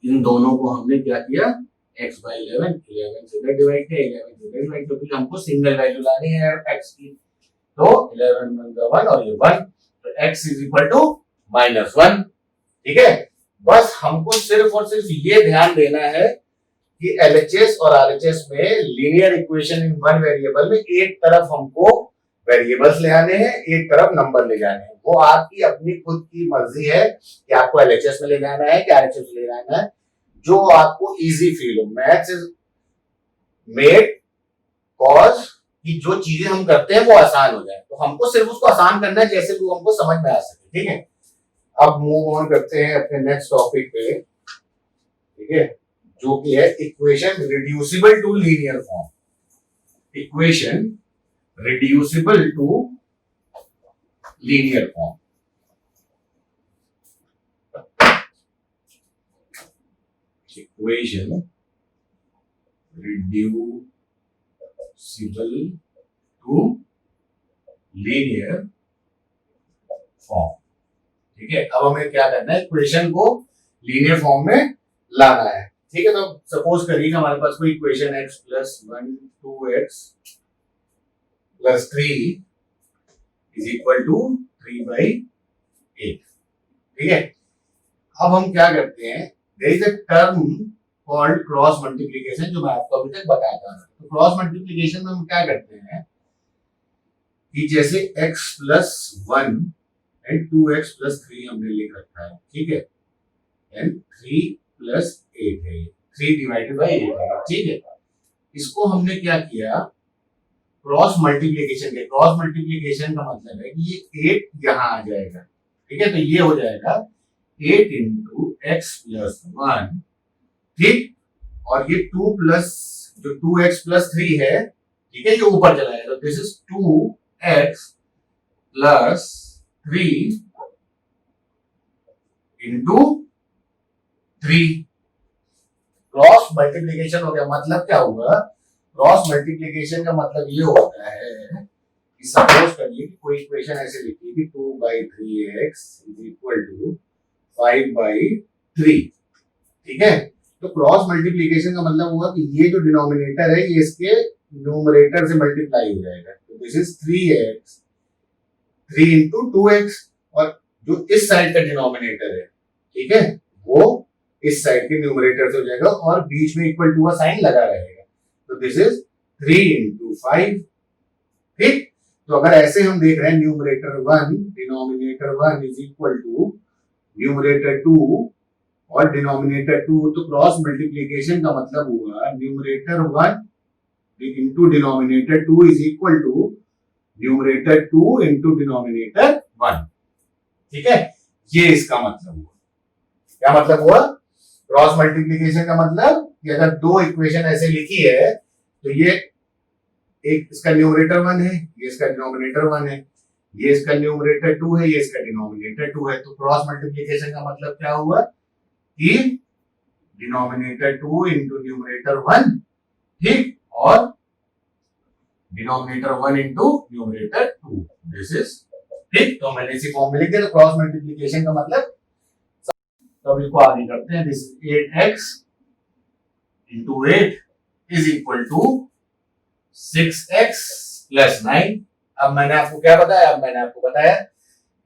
इन दोनों को हमने क्या किया, x by 11, 11 से डिवाइड किया, 11 से डिवाइड, क्योंकि हमको सिंगल वैल्यू लानी है x की। तो 11 का 1 और ये 1, तो x is equal to minus one. ठीक है, बस हमको सिर्फ और सिर्फ ये ध्यान देना है कि एलएचएस और आरएचएस में linear equation in one variable में एक तरफ हमको वेरिएबल्स ले आने हैं, एक तरफ नंबर ले जाने हैं। वो आपकी अपनी खुद की मर्जी है कि आपको एलएचएस में ले जाना है कि आरएचएस में ले जाना है, जो आपको इजी फील हो। मैथ्स इज मेड कॉज कि जो चीजें हम करते हैं वो आसान हो जाए, तो हमको सिर्फ उसको आसान करना है जैसे वो हमको समझ में आ सके। ठीक है, अब मूव ऑन करते हैं अपने नेक्स्ट टॉपिक पे। ठीक है, जो कि है equation reducible to linear form. Equation reducible to linear form. Equation reducible to linear form. ठीक है, अब हमें क्या करना है, इक्वेशन को लीनियर फॉर्म में लाना है। ठीक है, तो सपोज करिए हमारे पास कोई equation x plus one two x plus three is equal to three by eight. ठीक है, अब हम क्या करते हैं, there is a term called cross multiplication, जो मैं आपको अभी तक बताया था। तो क्रॉस मल्टीप्लिकेशन में हम क्या करते हैं कि जैसे x plus one and two x plus three हमने लिख रखा है। ठीक है, एंड थ्री प्लस एट है, थ्री डिवाइडेड बाई एट है। ठीक है, इसको हमने क्या किया, क्रॉस मल्टीप्लिकेशन के। क्रॉस मल्टीप्लिकेशन का मतलब है कि ये 8 यहां आ जाएगा। ठीक है, तो ये हो जाएगा 8 इंटू एक्स प्लस वन। ठीक, और ये 2 प्लस जो 2x प्लस 3 है, ठीक है, ये ऊपर चला जाएगा। तो this is 2x plus 3 into 3। Cross multiplication हो गया। मतलब क्या हुआ, क्रॉस मल्टीप्लिकेशन का मतलब ये होता है कि सपोज करिए कि कोई इक्वेशन ऐसे लिखिए कि 2 by 3x is equal to 5 by 3। ठीक है, तो क्रॉस मल्टीप्लिकेशन का मतलब हुआ कि ये जो डिनोमिनेटर है ये इसके न्यूमरेटर से मल्टीप्लाई हो जाएगा। तो this is 3x 3 into 2x, और जो इस साइड का डिनोमिनेटर है, ठीक है, वो इस साइड के न्यूमरेटर से हो जाएगा और बीच में इक्वल टू का साइन लगा रहेगा। तो दिस इज 3 इंटू 5। ठीक, तो अगर ऐसे हम देख रहे हैं numerator 1 denominator 1 is equal to numerator 2 और डिनोमिनेटर 2, तो क्रॉस मल्टीप्लिकेशन का मतलब हुआ numerator 1 into denominator 2 is equal to numerator 2 into denominator 1। ठीक है, ये इसका मतलब हुआ। क्या मतलब हुआ, क्रॉस मल्टीप्लिकेशन का मतलब कि अगर दो इक्वेशन ऐसे लिखी है तो ये एक इसका न्यूमरेटर 1 है, ये इसका डिनोमिनेटर 1 है, ये इसका न्यूमरेटर 2 है, ये इसका डिनोमिनेटर 2 है। तो क्रॉस मल्टीप्लिकेशन का मतलब क्या हुआ कि डिनोमिनेटर 2 इंटू न्यूमरेटर 1, ठीक, और denominator 1 into numerator 2, this is ठीक। तो मैंने इसी फॉर्म में लिख दिया। तो क्रॉस मल्टीप्लीकेशन का मतलब, तो अब इसको आगे करते हैं। This is 8x into 8 is equal to 6x plus 9। अब मैंने आपको क्या बताया? अब मैंने आपको बताया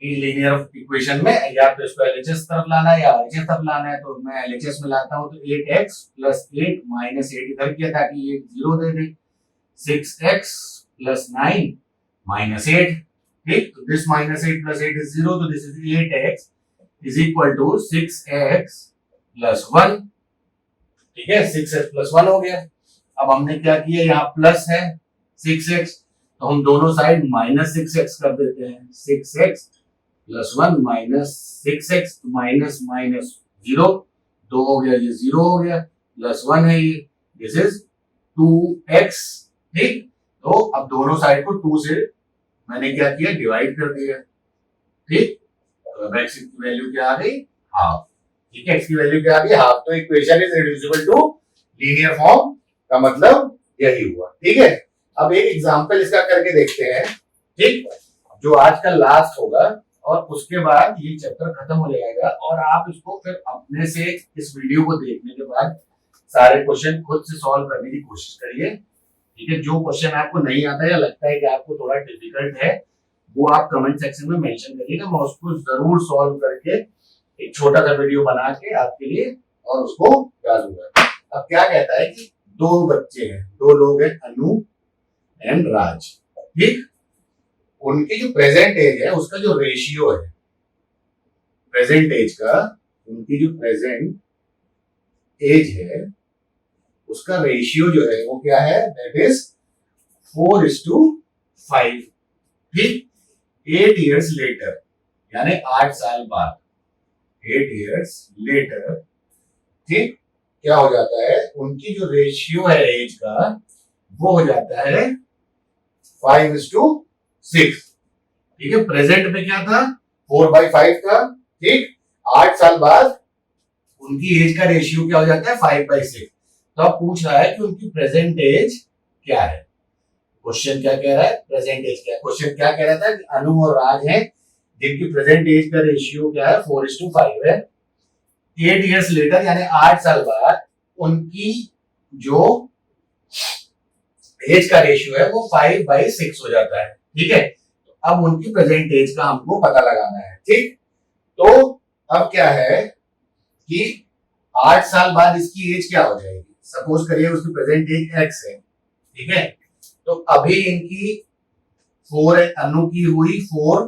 कि लीनियर इक्वेशन में या तो इसको एलएचएस तरफ लाना है या आरएचएस तरफ लाना है। तो मैं एलएचएस में लाता हूं, तो 8x प्लस 8 माइनस 8 इधर किया ताकि ये 0 दे दे। 6x प्लस 9 माइनस 8, ठीक। तो दिस माइनस 8 प्लस 8 इज 0, तो this is 8x is equal to 6x plus 1, ठीक है। 6x प्लस 1 हो गया। अब हमने क्या किया, यहाँ प्लस है 6x, तो हम दोनों साइड माइनस 6x कर देते हैं। 6x plus 1 minus 6x, minus minus 0, 2 हो गया, ये 0 हो गया, प्लस 1 है ये, दिस इज 2x, ठीक। तो अब दोनों साइड को 2 से मैंने क्या किया, डिवाइड कर दिया, ठीक। तो अब x की वैल्यू क्या आ गई, हाफ, ठीक है। x की वैल्यू क्या आ गई, हाफ। तो equation is reducible to linear form का मतलब यही हुआ, ठीक है। अब एक एग्जांपल इसका करके देखते हैं, ठीक, जो आज का लास्ट होगा, और उसके बाद ये चैप्टर खत्म हो जाएगा। और आप इसको फिर अपने से इस वीडियो को देखने के बाद सारे क्वेश्चन खुद से सॉल्व करने की कोशिश करिए, ठीक है। जो क्वेश्चन आपको नहीं आता या लगता है कि आपको थोड़ा डिफिकल्ट है, वो आप कमेंट सेक्शन में मेंशन करिएगा, मैं उसको जरूर सॉल्व करके एक छोटा सा वीडियो बना के आपके लिए और उसको डालूंगा। अब क्या कहता है कि 2 बच्चे हैं, 2 लोग हैं, अनु एंड राज, ठीक। उनकी जो प्रेजेंट एज है उसका जो रेशियो है, प्रेजेंट एज का, उनकी जो प्रेजेंट एज है उसका रेशियो जो है वो क्या है, दैट इज 4:5, ठीक। 8 years later, यानी 8 साल बाद, 8 years later, ठीक, क्या हो जाता है, उनकी जो रेशियो है एज का वो हो जाता है 5:6, ठीक है। प्रेजेंट में क्या था, 4/5 था, ठीक। 8 साल बाद उनकी एज का रेशियो क्या हो जाता है, 5/6। तो अब पूछ रहा है कि उनकी प्रेजेंट एज क्या है। क्वेश्चन क्या कह रहा है, प्रेजेंट एज क्या है। क्वेश्चन क्या कह रहा था कि अनु और राज हैं जिनकी प्रेजेंट एज का रेशियो क्या है, 4:5 है। 8 years later, यानी 8 साल बाद उनकी जो एज का रेशियो है वो 5/6 हो जाता है, ठीक है। अब उनकी प्रेजेंट एज का हमको पता लगाना है, ठीक। तो अब क्या है कि 8 साल बाद इसकी एज क्या हो जाएगी, सपोज करिए उसकी प्रेजेंट एज x है, ठीक है। तो अभी इनकी 4 है, अनु की हुई 4,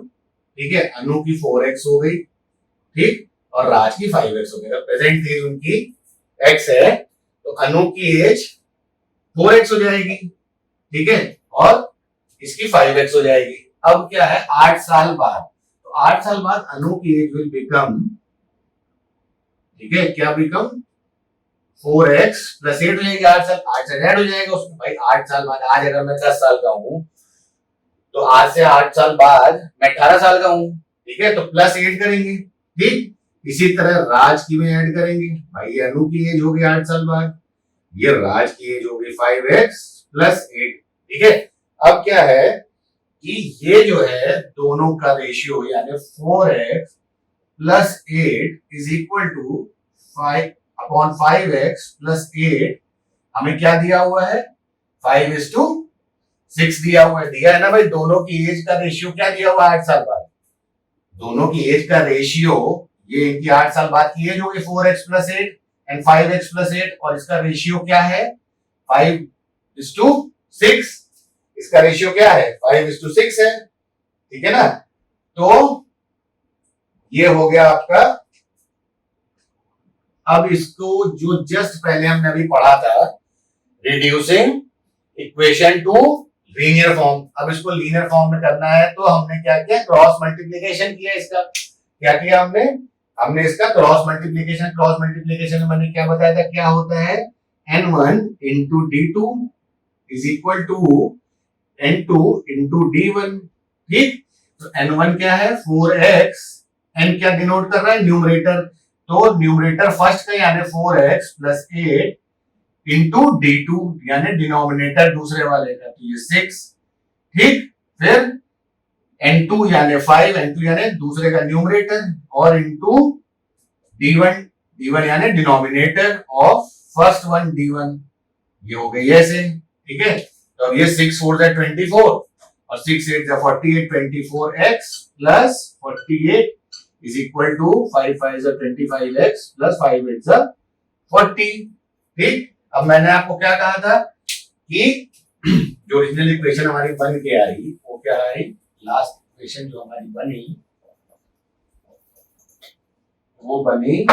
ठीक है, अनु की 4x हो गई, ठीक, और राज की 5x हो गई। प्रेजेंट एज उनकी x है, तो अनु की एज 4x हो जाएगी, ठीक है, और इसकी 5x हो जाएगी। अब क्या है, 8 साल बाद, तो 8 साल बाद अनु की एज विल बिकम, ठीक है, क्या बिकम 4x प्लस 8 हो जाएगी। 8 साल, 8 से ऐड हो जाएगा उसमें, भाई 8 साल बाद, आज अगर मैं 10 साल का हूं तो आज से 8 साल बाद मैं 18 साल का हूं, ठीक है, तो प्लस 8 करेंगे, ठीक। इसी तरह राज की में ऐड करेंगे, भाई ये अनु की एज हो गई 8 साल बाद, ये राज की एज हो गई 5x प्लस 8, ठीक है। अब क्या है कि ये जो है दोनों का रेशियो यानी 4x plus 8 is equal to 5/5x plus 8, हमें क्या दिया हुआ है, 5:6 दिया हुआ है, दिया है ना भाई। दोनों की एज का रेशियो क्या दिया हुआ है 8 साल बाद, दोनों की एज का रेशियो, ये इनकी 8 साल बाद की एज होगी 4x plus 8 and 5x plus 8, और इसका रेशियो क्या है 5:6, इसका रेशियो क्या है 5:6 है, ठीक है ना। तो ये हो गया आपका। अब इसको जो जस्ट पहले हमने अभी पढ़ा था, reducing equation two linear form, अब इसको लीनियर फॉर्म में करना है, तो हमने क्या किया, क्रॉस मल्टीप्लीकेशन किया। इसका क्या किया हमने इसका क्रॉस मल्टीप्लीकेशन में मैंने क्या बताया था, क्या होता है, n1 into d2 is equal to n2 into d1, ठीक। तो n1 क्या है 4x, n क्या डिनोट कर रहा है, न्यूमरेटर, तो न्यूमरेटर फर्स्ट का यानी 4x प्लस 8 इंटू D2 यानी डिनोमिनेटर दूसरे वाले का, तो ये 6, ठीक। फिर N2 यानी 5, N2 यानी दूसरे का न्यूमरेटर, और इंटू D1 यानी denominator of first one D1, ये हो गई ऐसे, ठीक है। तो अब ये 6 4 जा 24 और 6 8 जा 48, 24x plus 48 is equal to 5 5 जा 25x प्लस 5 8 जा 40, ठीक। अब मैंने आपको क्या कहा था कि जो ओरिजिनल इक्वेशन हमारी बन के आई वो क्या आई, लास्ट इक्वेशन जो हमारी बनी वो बनी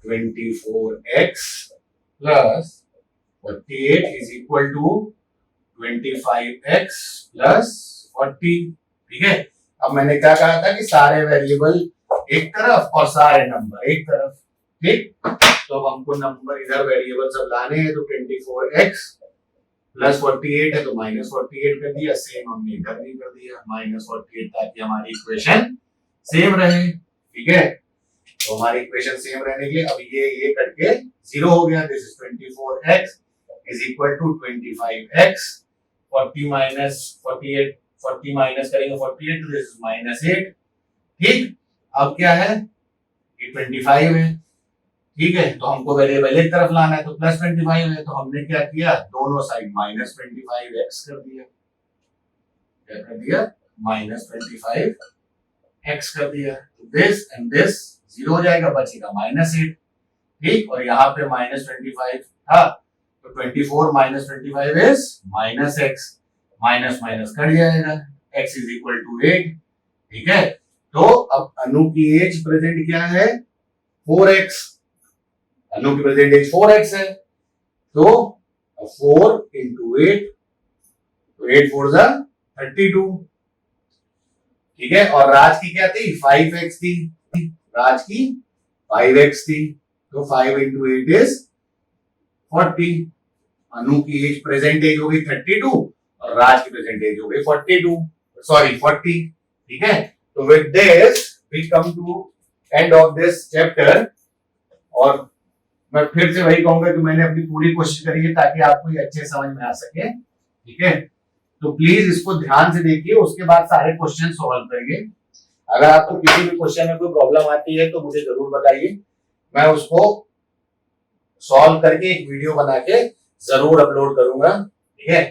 24x plus 48 is equal to 25x plus 40, ठीक है। अब मैंने क्या कहा था कि सारे वेरिएबल एक तरफ और सारे नंबर एक तरफ, ठीक। तो अब हमको नंबर इधर वेरिएबल सब लाने हैं, तो 24x प्लस 48 है तो माइनस 48 कर दिया, सेम हमने इधर भी कर दिया माइनस 48, ताकि हमारी इक्वेशन सेम रहे, ठीक है। तो हमारी इक्वेशन सेम रहने के लिए अब ये कट के 0 हो गया। This is 24x is equal to 25x, 40 minus 48, 40 minus करेंगे 48, तो दिस इज माइनस 8, ठीक। अब क्या है, ये 25 है, ठीक है। तो हमको वेरिएबल एक तरफ लाना है, तो प्लस 25 है, तो हमने क्या किया, दोनों साइड माइनस 25x कर दिया, क्या कर दिया, माइनस 25x कर दिया। तो दिस एंड दिस 0 हो जाएगा, बचेगा माइनस 8, ठीक। और यहाँ पे माइनस 25 था, तो 24 minus 25 is minus x, minus minus cut जाएगा, x इज इक्वल टू 8, ठीक है। तो अब अनु की एज प्रेजेंट क्या है, 4x, अनु की प्रेजेंट एज 4x है, तो 4 इंटू 8, तो 8 4 जा 32, ठीक है। और राज की क्या थी, 5x थी, राज की 5x थी, तो 5 इंटू 8 इज 40। अनु की एज प्रेजेंट एज हो गई 32 और राज की प्रेजेंट एज हो गई 40, ठीक है। तो with this we come to end of this chapter, और मैं फिर से वही कहूंगा कि मैंने अपनी पूरी कोशिश करी है ताकि आपको ये अच्छे समझ में आ सके, ठीक है। तो प्लीज इसको ध्यान से देखिए, उसके बाद सारे क्वेश्चन सॉल्व करिए। अगर आपको किसी भी क्वेश्चन में कोई प्रॉब्लम आती है तो मुझे जरूर बताइए, मैं उसको सॉल्व करके एक वीडियो बना के जरूर अपलोड करूंगा, ठीक है।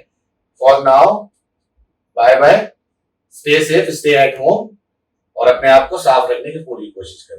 For now bye bye, stay safe, stay at home, और अपने आप को साफ रखने की पूरी कोशिश करें।